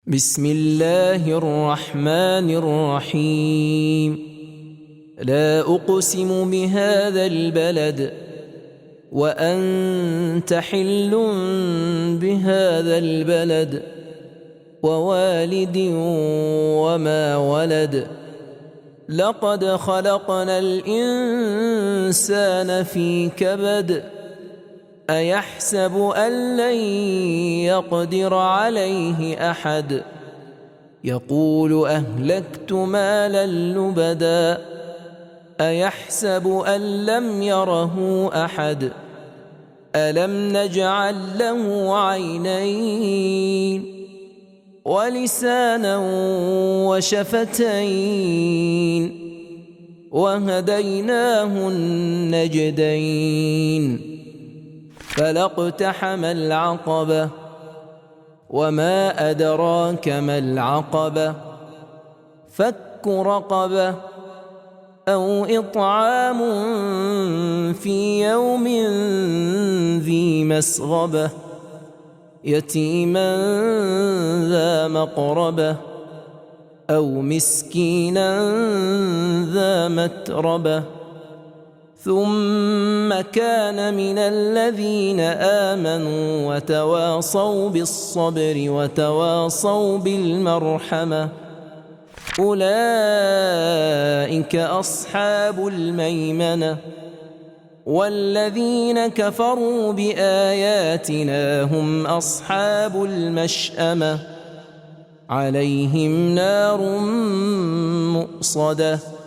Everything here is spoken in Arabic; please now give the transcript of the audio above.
بسم الله الرحمن الرحيم. لا أقسم بهذا البلد وأنت حل بهذا البلد ووالد وما ولد. لقد خلقنا الإنسان في كبد. أيحسب أن لن يقدر عليه أحد. يقول أهلكت مالا لبدا. أيحسب أن لم يره أحد. ألم نجعل له عينين ولسانا وشفتين وهديناه النجدين. فلا اقتحم العقبة وما أدراك ما العقبة. فك رقبة أو إطعام في يوم ذي مسغبة يتيما ذا مقربة أو مسكينا ذا متربة ثم كان من الذين آمنوا وتواصوا بالصبر وتواصوا بالمرحمة. أولئك أصحاب الميمنة. والذين كفروا بآياتنا هم أصحاب المشأمة. عليهم نار مؤصدة.